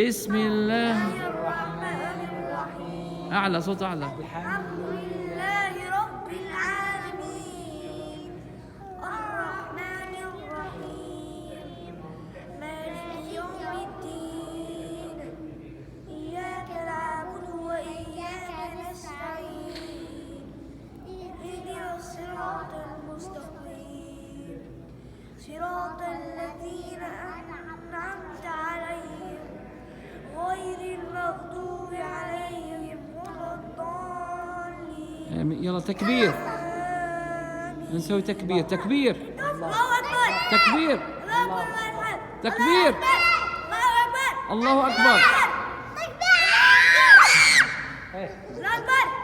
بسم الله. الرحمن الرحيم. أعلى صوت أعلى. الحمد لله رب العالمين الرحمن الرحيم مالك يوم الدين إياك نعبد وإياك نستعين اهدنا الصراط المستقيم صراط الذين أنعمت عليهم غير المغضوب عليهم ولا الضالين. يلا تكبير. آمين. نسوي تكبير. تكبير. الله أكبر. تكبير. الله أكبر. تكبير. الله أكبر. الله أكبر. الله أكبر.